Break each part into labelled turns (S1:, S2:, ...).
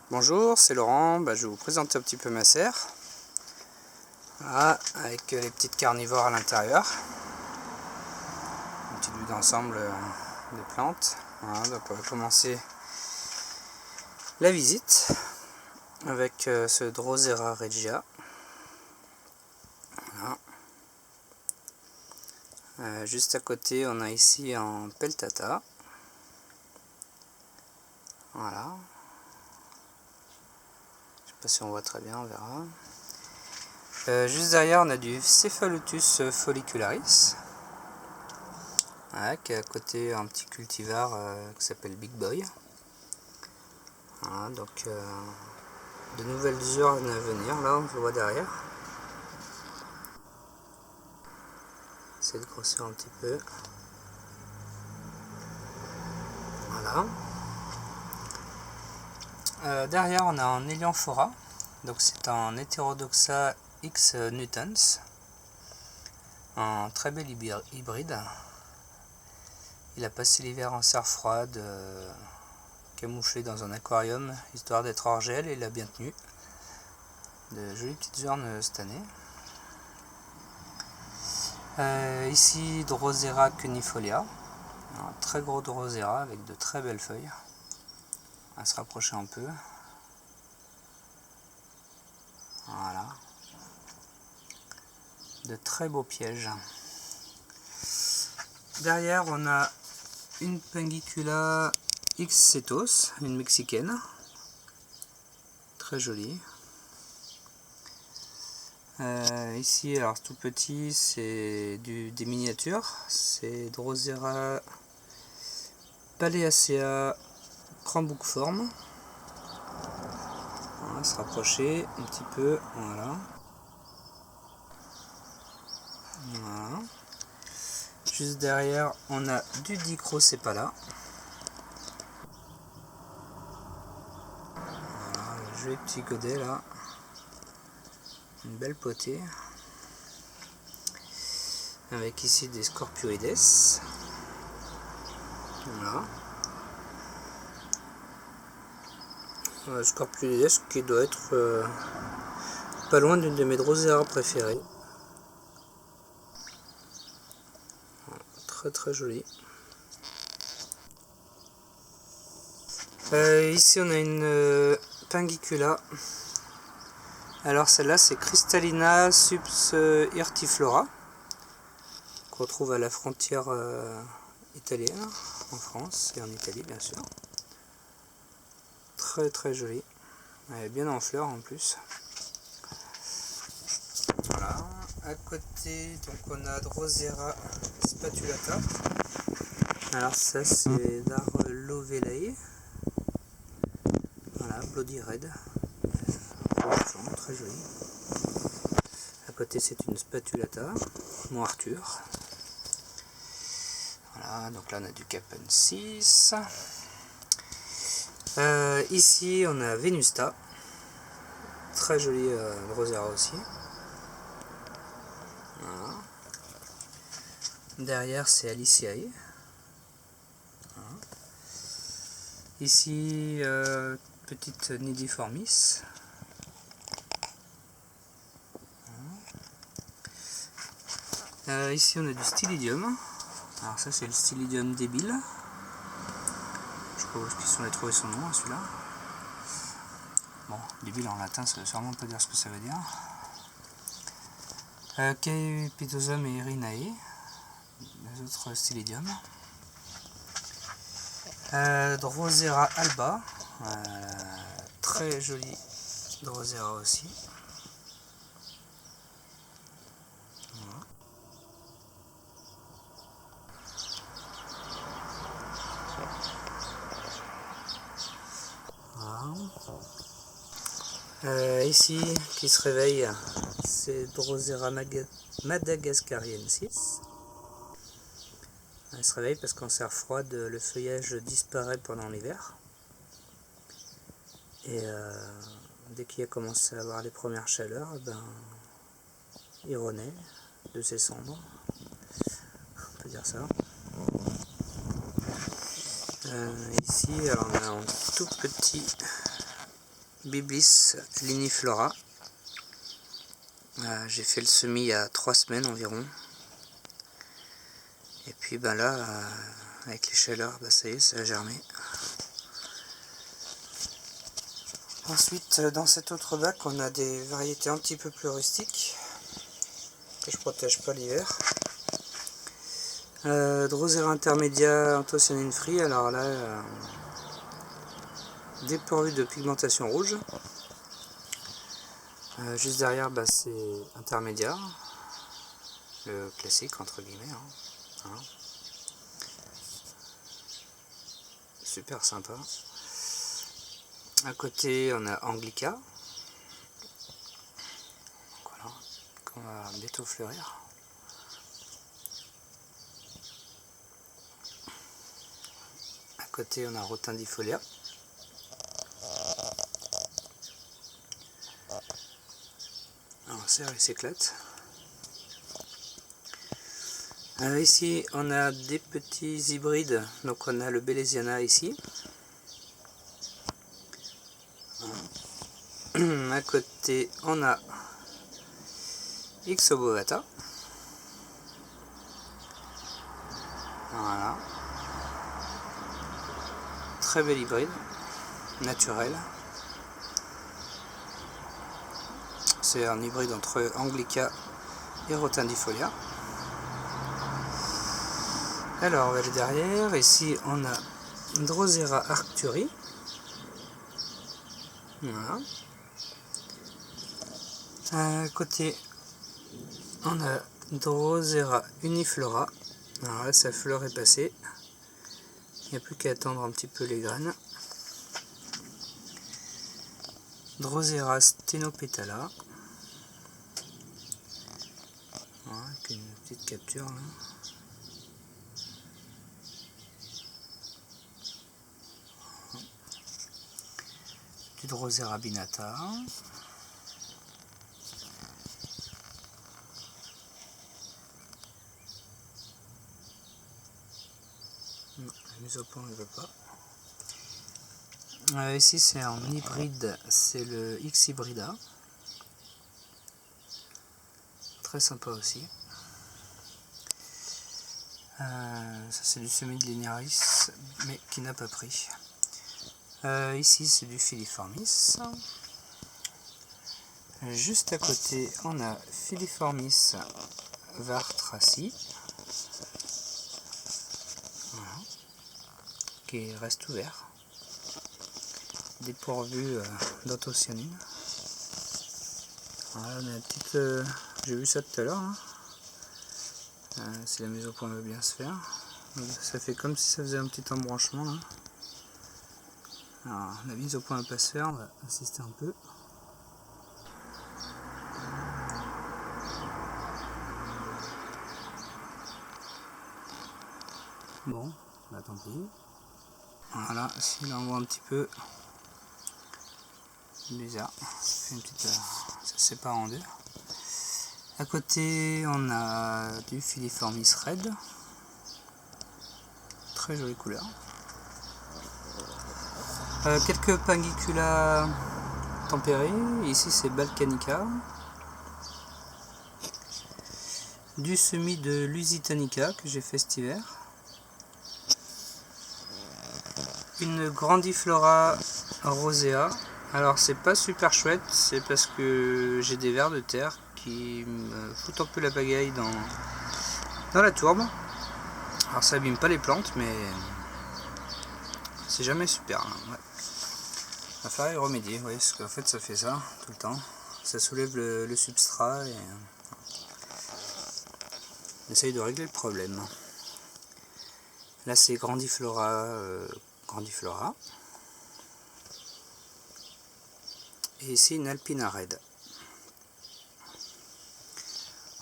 S1: Bonjour, c'est Laurent. Je vais vous présenter un petit peu ma serre. Voilà, avec les petites carnivores à l'intérieur. Une petite vue d'ensemble des plantes. Voilà, donc on va commencer la visite avec ce Drosera regia. Voilà. Juste à côté, on a ici un peltata. Voilà. Je sais pas si on voit très bien, on verra. Juste derrière, on a du Cephalotus follicularis. Voilà, qui est à côté un petit cultivar qui s'appelle Big Boy. Voilà, donc de nouvelles urnes à venir, là on le voit derrière. Essayer de grossir un petit peu. Voilà. Derrière on a un Helianthora, donc c'est un Heterodoxa X nutans, un très bel hybride. Il a passé l'hiver en serre froide, camouflé dans un aquarium, histoire d'être hors gel, et il a bien tenu. De jolies petites urnes cette année. Ici Drosera cunifolia, un très gros Drosera avec de très belles feuilles. On va se rapprocher un peu. Voilà. De très beaux pièges. Derrière on a une Pangicula X setos, une mexicaine. Très jolie. Ici, alors tout petit, c'est des miniatures. C'est Drosera paleacea cramboukforme. On va se rapprocher un petit peu. Voilà. Voilà. Juste derrière, on a du Dicrosepala. Voilà, un joli petit godet là. Une belle potée. Avec ici des Scorpioides. Voilà. Scorpioides qui doit être pas loin d'une de mes Drosera préférées. Très très joli. Ici on a une Pangicula. Alors celle-là c'est Crystallina subs-hirtiflora, qu'on retrouve à la frontière italienne, en France et en Italie bien sûr. Très très jolie. Elle est bien en fleurs en plus. Voilà. À côté donc on a Drosera spatulata. Alors ça c'est d'Arlovelae. Voilà, Bloody Red. Très joli. À côté c'est une spatulata, mon Arthur. Voilà, donc là on a du Capensis. Ici on a Venusta, très joli Drosera aussi. Voilà. Derrière c'est Aliciae. Voilà. Ici petite Nidiformis. Ici on a du Stylidium. Alors ça c'est le Stylidium débile. Je sais pas où ils sont allés trouver son nom celui-là. Bon, débile en latin ça veut sûrement pas dire ce que ça veut dire. Caepitosum et Erinae, les autres Stylidium. Drosera alba, très joli Drosera aussi. Ici, qui se réveille, c'est Drosera madagascariensis. Elle se réveille parce qu'en serre froide, le feuillage disparaît pendant l'hiver. Et dès qu'il a commencé à avoir les premières chaleurs, il renaît de ses cendres. On peut dire ça. Ici, alors on a un tout petit Biblis liniflora. J'ai fait le semis il y a 3 semaines environ. Et puis ben là, avec les chaleurs, ça y est, ça a germé. Ensuite, dans cet autre bac, on a des variétés un petit peu plus rustiques, que je protège pas l'hiver. Drosera intermedia anthocyanine free, alors là, dépourvu de pigmentation rouge. Juste derrière, c'est intermédiaire, le classique entre guillemets. Voilà. Super sympa. À côté, on a Anglica. Voilà, qu'on va bientôt fleurir. À côté, on a Rotundifolia. Alors, ça, il s'éclate. Ici, on a des petits hybrides. Donc, on a le Bellesiana ici. À côté, on a Ixobovata. Voilà. Très bel hybride, naturel. C'est un hybride entre Anglica et Rotundifolia. Alors, on va aller derrière. Ici, on a Drosera arcturi. Voilà. À côté, on a Drosera uniflora. Alors là, sa fleur est passée. Il n'y a plus qu'à attendre un petit peu les graines. Drosera stenopetala. Voilà, avec une petite capture là. Du Drosera binata. Non, la mise au point ne veut pas. Ici c'est un hybride, c'est le X hybrida. Très sympa aussi. Ça c'est du semis de Linaris, mais qui n'a pas pris. Ici c'est du Filiformis. Juste à côté on a Filiformis vartraci. Voilà. Qui reste ouvert. Dépourvu d'anthocyanine. Voilà, on a une petite. J'ai vu ça tout à l'heure. Hein. Si la mise au point veut bien se faire. Donc, ça fait comme si ça faisait un petit embranchement là. Alors, la mise au point va pas se faire, on va insister un peu. Bon, bah tant pis. Voilà, si là on voit un petit peu. Bizarre, ça fait une petite. Ça se sépare en deux. À côté, on a du Filiformis red. Très jolie couleur. Quelques Pangicula tempérés. Ici, c'est Balkanica. Du semis de Lusitanica que j'ai fait cet hiver. Une Grandiflora rosea. Alors, c'est pas super chouette, c'est parce que j'ai des vers de terre qui me foutent un peu la pagaille dans la tourbe. Alors ça abîme pas les plantes, mais c'est jamais super. Hein. Ouais. Il va falloir y remédier, ouais, parce qu'en fait ça fait ça tout le temps. Ça soulève le substrat et on essaye de régler le problème. Là c'est Grandiflora. Et ici une Alpina Red.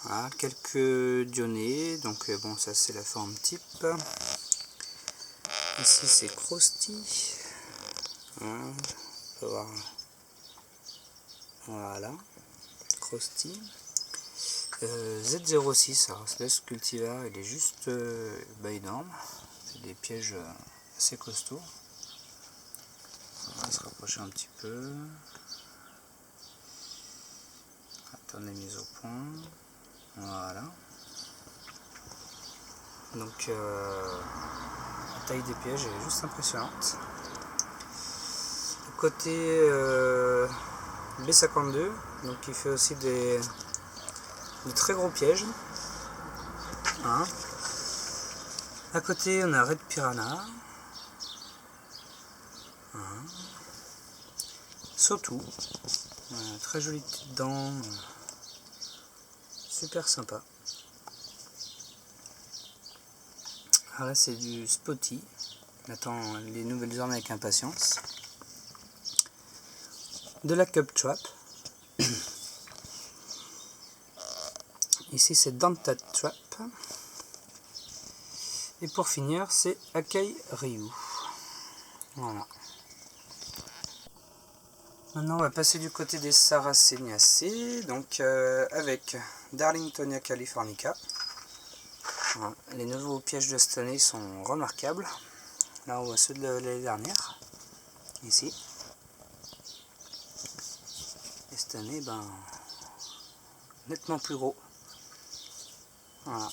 S1: Voilà, quelques Dionnées, donc bon, ça c'est la forme type. Ici c'est Krusty. Voilà, on peut voir. Voilà, Krusty. Z06, alors ce cultivar il est juste énorme. C'est des pièges assez costauds. On va se rapprocher un petit peu. Attends, on est mis au point. Voilà. Donc la taille des pièges est juste impressionnante. Côté B52, donc il fait aussi de très gros pièges. Hein. À côté on a Red Piranha. Hein. Sautou, très jolie petite dent, super sympa. Alors là c'est du Spotty, j'attends les nouvelles armes avec impatience. De la Cub Trap. Ici c'est Danta Trap. Et pour finir c'est Akai Ryu. Voilà. Maintenant on va passer du côté des Sarraceniacées, donc avec Darlingtonia californica. Voilà. Les nouveaux pièges de cette année sont remarquables. Là on voit ceux de l'année dernière, ici. Et cette année, ben, nettement plus gros. Voilà.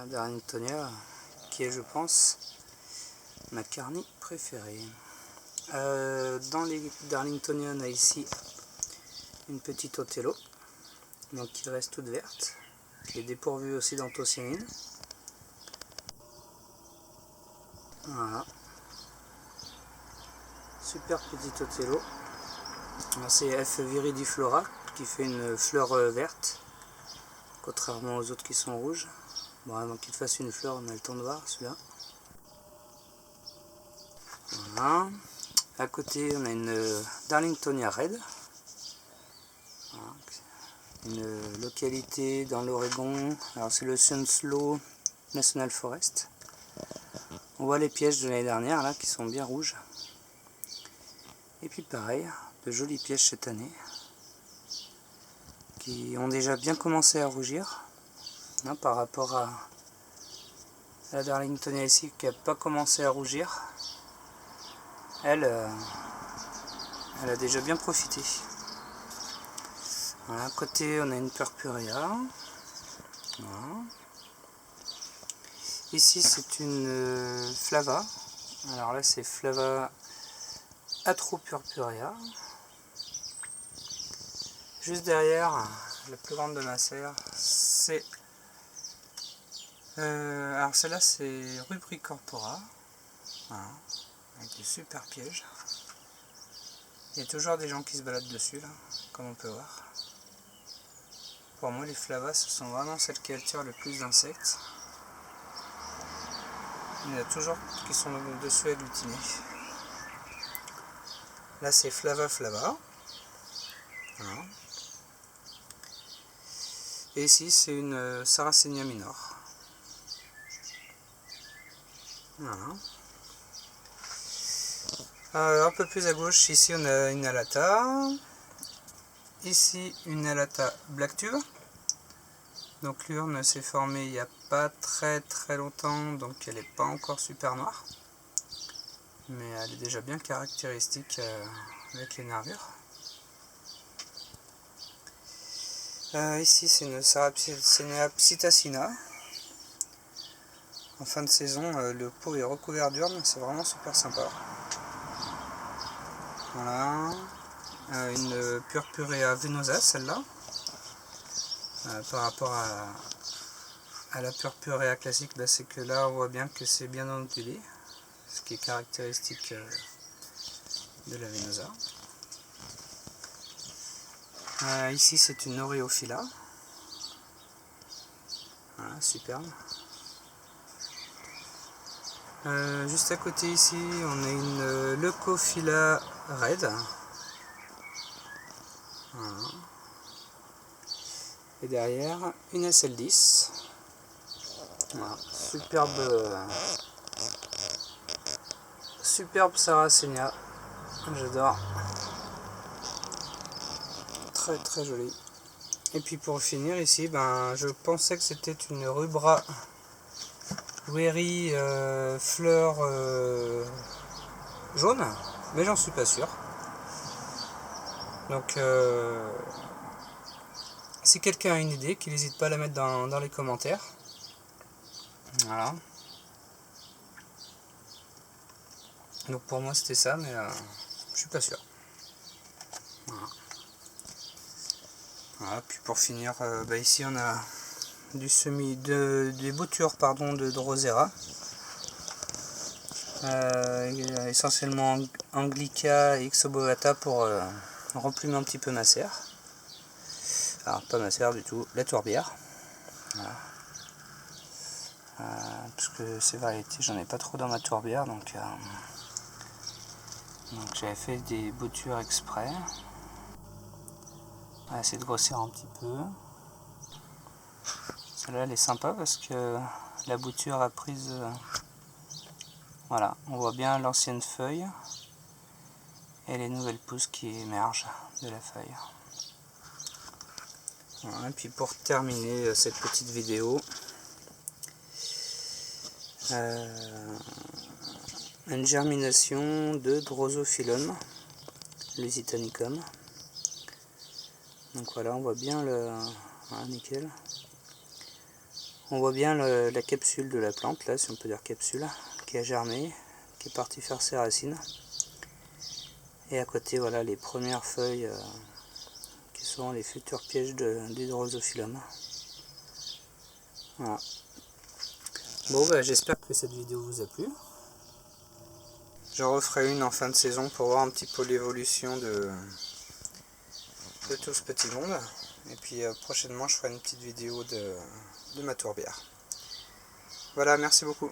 S1: Darlingtonia, qui est, je pense, ma carnie préférée. Dans les Darlingtonia, on a ici une petite Othello, donc qui reste toute verte, qui est dépourvue aussi d'anthocyanine. Voilà. Super petite Othello. C'est F. viridiflora qui fait une fleur verte, contrairement aux autres qui sont rouges. Bon, avant qu'il fasse une fleur, on a le temps de voir celui-là. Voilà. À côté, on a une Darlingtonia Red. Voilà. Une localité dans l'Oregon. Alors c'est le Sunslow National Forest. On voit les pièges de l'année dernière là qui sont bien rouges. Et puis pareil, de jolis pièges cette année qui ont déjà bien commencé à rougir, hein, par rapport à la Darlingtonia ici qui n'a pas commencé à rougir. Elle a déjà bien profité. Voilà, à côté on a une Purpurea. Voilà. Ici c'est une Flava. Alors là c'est Flava Atropurpurea. Juste derrière, la plus grande de ma serre, c'est... alors celle-là c'est Rubricorpora. Voilà, avec des super pièges. Il y a toujours des gens qui se baladent dessus, là, comme on peut voir. Pour moi les Flavas, ce sont vraiment celles qui attirent le plus d'insectes. Il y en a toujours qui sont dessus agglutinés. Là c'est Flava Flava. Voilà. Et ici c'est une Sarracenia minor. Voilà. Un peu plus à gauche, ici on a une Alata. Ici une Alata Black Tube. Donc l'urne s'est formée il n'y a pas très longtemps, donc elle n'est pas encore super noire. Mais elle est déjà bien caractéristique avec les nervures. Ici c'est une Sarracenia psittacina. En fin de saison, le pot est recouvert d'urne, c'est vraiment super sympa. Voilà. Une Purpurea venosa, celle-là. Par rapport à la Purpurea classique, là, c'est que là on voit bien que c'est bien ondulé, ce qui est caractéristique de la venosa. Ici c'est une Oreophila. Voilà, superbe. Juste à côté ici on a une Leucophila Red. Voilà. Et derrière une SL10. Voilà. Superbe Sarracenia, j'adore. Très joli. Et puis pour finir ici, ben, je pensais que c'était une Rubra Wary fleur jaune, mais j'en suis pas sûr. Donc si quelqu'un a une idée, qu'il n'hésite pas à la mettre dans les commentaires. Voilà. Donc pour moi c'était ça, mais je suis pas sûr. Voilà. Voilà, puis pour finir, ici on a des boutures de Drosera. Essentiellement Anglica et Ixobovata pour replumer un petit peu ma serre. Alors pas ma serre du tout, la tourbière. Voilà. Parce que ces variétés j'en ai pas trop dans ma tourbière, donc j'avais fait des boutures exprès. On va essayer de grossir un petit peu. Celle-là elle est sympa parce que la bouture a prise. Voilà, on voit bien l'ancienne feuille et les nouvelles pousses qui émergent de la feuille. Voilà, et puis pour terminer cette petite vidéo, une germination de Drosophyllum lusitanicum. Donc voilà, on voit bien nickel. On voit bien la capsule de la plante, là, si on peut dire capsule, qui a germé, qui est partie faire ses racines. Et à côté, voilà, les premières feuilles qui seront les futurs pièges du Drosophyllum. Voilà. Bon, j'espère que cette vidéo vous a plu. J'en referai une en fin de saison pour voir un petit peu l'évolution de tout ce petit monde. Et puis prochainement, je ferai une petite vidéo de ma tourbière. Voilà, merci beaucoup.